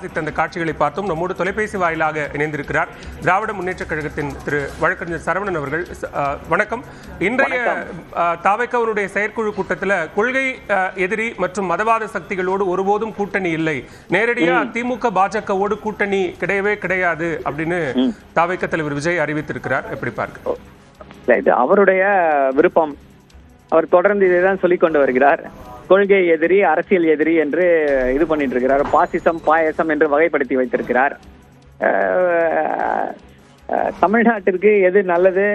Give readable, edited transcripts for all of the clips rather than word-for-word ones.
அந்த காட்சிகளை பார்த்தோம். நம்மோடு தொலைபேசி வாயிலாக இணைந்திருக்கிறார் திராவிட முன்னேற்ற கழகத்தின் திரு வழக்கறிஞர் சரவணன் அவர்கள். வணக்கம். இன்றைய தாவேக்காவினுடைய செயற்குழு கூட்டத்தில் கொள்கை எதிரி மற்றும் மதவாத சக்திகளோடு ஒருபோதும் கூட்டணி இல்லை, நேரடியா திமுக பாஜகவோடு கூட்டணி கிடையவே கிடையாது அப்படின்னு தாவேக்கா தலைவர் விஜய் அறிவித்திருக்கிறார். எப்படி பார்க்க? இது அவருடைய விருப்பம். அவர் தொடர்ந்து இதைதான் சொல்லிக் கொண்டு வருகிறார். கொள்கை எதிரி, அரசியல் எதிரி என்று இது பண்ணிட்டு இருக்கிறார். பாசிசம், பாயசம் என்று வகைப்படுத்தி வைத்திருக்கிறார். தமிழ்நாட்டிற்கு எது நல்லது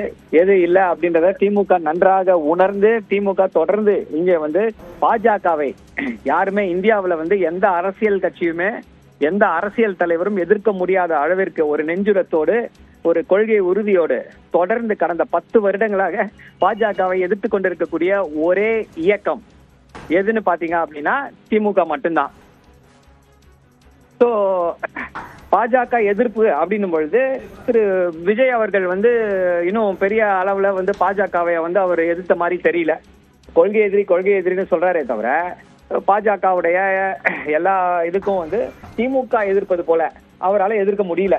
எது இல்லை அப்படின்றத திமுக நன்றாக உணர்ந்து திமுக தொடர்ந்து இங்கே பாஜகவை யாருமே இந்தியாவில் எந்த அரசியல் கட்சியுமே எந்த அரசியல் தலைவரும் எதிர்க்க முடியாத அளவிற்கு ஒரு நெஞ்சுரத்தோடு ஒரு கொள்கை உறுதியோடு தொடர்ந்து கடந்த 10 வருடங்களாக பாஜகவை எதிர்த்து கொண்டிருக்கக்கூடிய ஒரே இயக்கம் எதுன்னு பாத்தீங்க அப்படின்னா திமுக மட்டும்தான். ஸோ பாஜக எதிர்ப்பு அப்படின்னும் பொழுது திரு விஜய் அவர்கள் இன்னும் பெரிய அளவுல பாஜகவை அவர் எதிர்த்த மாதிரி தெரியல. கொள்கை எதிரின்னு சொல்றாரே தவிர பாஜகவுடைய எல்லா இதுக்கும் திமுக எதிர்ப்பது போல அவரால் எதிர்க்க முடியல.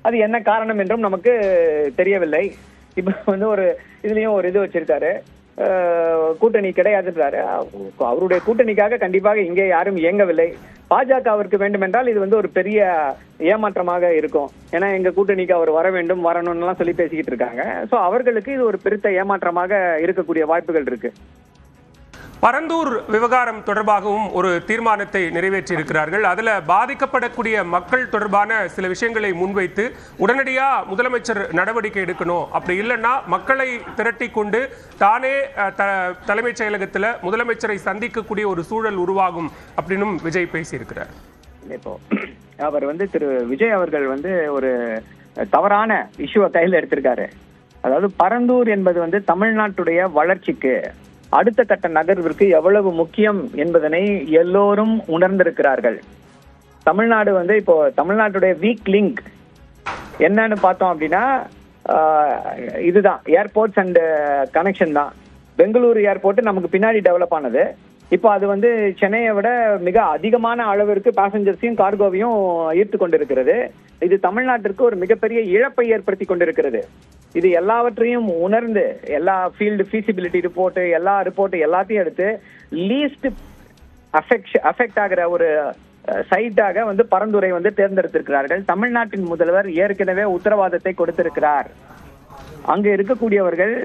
அது என்ன காரணம் என்றும் நமக்கு தெரியவில்லை. இப்ப ஒரு இதுலயும் ஒரு இது வச்சிருக்காரு, கூட்டணி கிடையாதுன்றாரு. அவருடைய கூட்டணிக்காக கண்டிப்பாக இங்கே யாரும் இயங்கவில்லை. பாஜகவிற்கு வேண்டும் என்றால் இது ஒரு பெரிய ஏமாற்றமாக இருக்கும். ஏன்னா எங்க கூட்டணிக்கு அவர் வர வேண்டும் வரணும்னு சொல்லி பேசிக்கிட்டு இருக்காங்க. ஸோ அவர்களுக்கு இது ஒரு பெருத்த ஏமாற்றமாக இருக்கக்கூடிய வாய்ப்புகள் இருக்கு. பரந்தூர் விவகாரம் தொடர்பாகவும் ஒரு தீர்மானத்தை நிறைவேற்றி இருக்கிறார்கள். அதுல பாதிக்கப்படக்கூடிய மக்கள் தொடர்பான சில விஷயங்களை முன்வைத்து உடனடியா முதலமைச்சர் நடவடிக்கை எடுக்கணும், அப்படி இல்லைன்னா மக்களை திரட்டி கொண்டு தானே தலைமைச் செயலகத்துல முதலமைச்சரை சந்திக்கக்கூடிய ஒரு சூழல் உருவாகும் அப்படின்னு விஜய் பேசியிருக்கிறார். இப்போ அவர் திரு விஜய் அவர்கள் ஒரு தவறான இஷ்யூவை கையில் எடுத்திருக்காரு. அதாவது பரந்தூர் என்பது தமிழ்நாட்டுடைய வளர்ச்சிக்கு அடுத்த கட்ட நகர்விற்கு எவ்வளவு முக்கியம் என்பதனை எல்லோரும் உணர்ந்திருக்கிறார்கள். தமிழ்நாடு இப்போ தமிழ்நாட்டுடைய வீக் லிங்க் என்னன்னு பார்த்தோம் அப்படின்னா இதுதான், ஏர்போர்ட்ஸ் அண்ட் கனெக்ஷன் தான். பெங்களூரு ஏர்போர்ட் நமக்கு பின்னாடி டெவலப் ஆனது. இப்போ அது சென்னையை விட மிக அதிகமான அளவிற்கு பேசஞ்சர்ஸையும் கார்கோவையும் ஈர்த்து கொண்டிருக்கிறது. இது தமிழ்நாட்டிற்கு ஒரு மிகப்பெரிய இழப்பை ஏற்படுத்தி கொண்டிருக்கிறது. இது எல்லாவற்றையும் உணர்ந்து எல்லா ஃபீல்டு ஃபீசிபிலிட்டி ரிப்போர்ட் எல்லா ரிப்போர்ட் எல்லாத்தையும் எடுத்து லீஸ்ட் அஃபெக்ட் ஆகிற ஒரு சைட்டாக பரந்துரை தேர்ந்தெடுத்திருக்கிறார்கள். தமிழ்நாட்டின் முதல்வர் ஏற்கனவே உத்தரவாதத்தை கொடுத்திருக்கிறார். அங்க இருக்கக்கூடியவர்கள்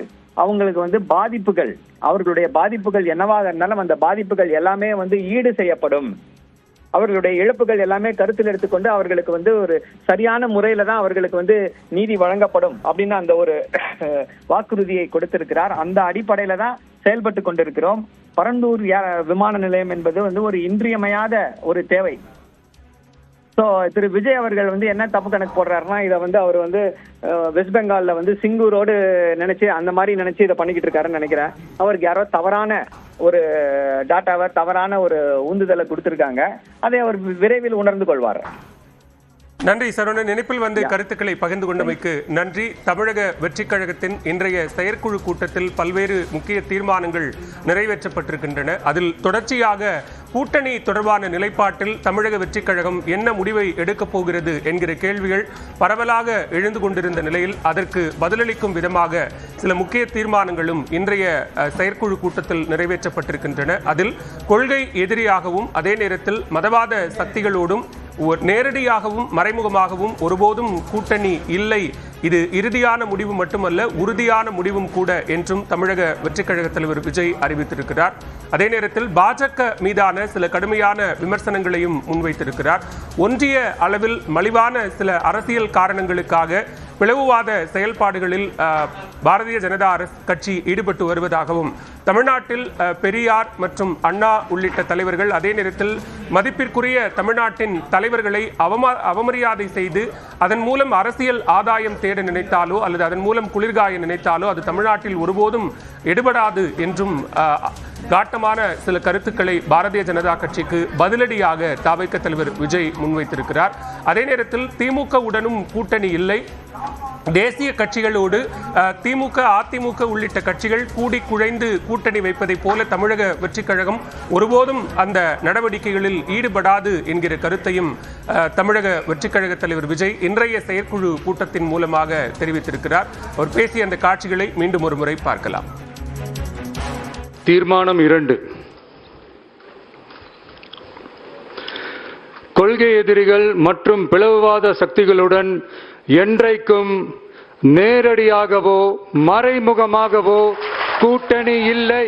அவங்களுக்கு பாதிப்புகள், அவர்களுடைய பாதிப்புகள் என்னவாக இருந்தாலும் அந்த பாதிப்புகள் எல்லாமே ஈடு செய்யப்படும். அவர்களுடைய இழப்புகள் எல்லாமே கருத்தில் எடுத்துக்கொண்டு அவர்களுக்கு ஒரு சரியான முறையில தான் அவர்களுக்கு நீதி வழங்கப்படும் அப்படின்னு அந்த ஒரு வாக்குறுதியை கொடுத்திருக்கிறார். அந்த அடிப்படையில தான் செயல்பட்டு கொண்டிருக்கிறோம். பரந்தூர் விமான நிலையம் என்பது ஒரு இன்றியமையாத ஒரு தேவை. ஸோ திரு விஜய் அவர்கள் என்ன தப்பு கணக்கு போடுறாருன்னா இதை அவர் வெஸ்ட் பெங்கால்ல சிங்கூரோடு நினைச்சு அந்த மாதிரி நினைச்சு இதை பண்ணிக்கிட்டு இருக்காருன்னு நினைக்கிறேன். அவருக்கு யாரோ தவறான ஒரு டாட்டாவை தவறான ஒரு உந்துதலை கொடுத்திருக்காங்க. அதை அவர் விரைவில் உணர்ந்து கொள்வார். நன்றி சரவணன். இணைப்பில் கருத்துக்களை பகிர்ந்து கொண்டமைக்கு நன்றி. தமிழக வெற்றி கழகத்தின் இன்றைய செயற்குழு கூட்டத்தில் பல்வேறு முக்கிய தீர்மானங்கள் நிறைவேற்றப்பட்டிருக்கின்றன. அதில் தொடர்ச்சியாக கூட்டணி தொடர்பான நிலைப்பாட்டில் தமிழக வெற்றி கழகம் என்ன முடிவை எடுக்கப் போகிறது என்கிற கேள்விகள் பரவலாக எழுந்து கொண்டிருந்த நிலையில் அதற்கு பதிலளிக்கும் விதமாக சில முக்கிய தீர்மானங்களும் இன்றைய செயற்குழு கூட்டத்தில் நிறைவேற்றப்பட்டிருக்கின்றன. அதில் கொள்கை எதிரியாகவும் அதே நேரத்தில் மதவாத சக்திகளோடும் நேரடியாகவும் மறைமுகமாகவும் ஒருபோதும் கூட்டணி இல்லை, இது இறுதியான முடிவு மட்டுமல்ல உறுதியான முடிவும் கூட என்றும் தமிழக வெற்றி கழக தலைவர் விஜய் அறிவித்திருக்கிறார். அதே நேரத்தில் பாஜக மீதான சில கடுமையான விமர்சனங்களையும் முன்வைத்திருக்கிறார். ஒன்றிய அளவில் மலிவான சில அரசியல் காரணங்களுக்காக பிளவுவாத செயல்பாடுகளில் பாரதிய ஜனதா கட்சி ஈடுபட்டு வருவதாகவும், தமிழ்நாட்டில் பெரியார் மற்றும் அண்ணா உள்ளிட்ட தலைவர்கள் அதே நேரத்தில் மதிப்பிற்குரிய தமிழ்நாட்டின் தலைவர்களை அவமரியாதை செய்து அதன் மூலம் அரசியல் ஆதாயம் தேட நினைத்தாலோ அல்லது அதன் மூலம் குளிர்காய நினைத்தாலோ அது தமிழ்நாட்டில் ஒருபோதும் எடுபடாது என்றும் காட்டமான சில கருத்துக்களை பாரதிய ஜனதா கட்சிக்கு பதிலடியாக தவிக தலைவர் விஜய் முன்வைத்திருக்கிறார். அதே நேரத்தில் திமுகவுடனும் கூட்டணி இல்லை, தேசிய கட்சிகளோடு திமுக, அதிமுக உள்ளிட்ட கட்சிகள் கூடி குழைந்து கூட்டணி வைப்பதைப் போல தமிழக வெற்றிக் கழகம் ஒருபோதும் அந்த நடவடிக்கைகளில் ஈடுபடாது என்கிற கருத்தையும் தமிழக வெற்றிக் கழக தலைவர் விஜய் இன்றைய செயற்குழு கூட்டத்தின் மூலமாக தெரிவித்திருக்கிறார். அவர் பேசிய அந்த காட்சிகளை மீண்டும் ஒரு முறை பார்க்கலாம். தீர்மானம் 2. கொள்கை எதிரிகள் மற்றும் பிளவுவாத சக்திகளுடன் என்றைக்கும் நேரடியாகவோ மறைமுகமாகவோ கூட்டணி இல்லை.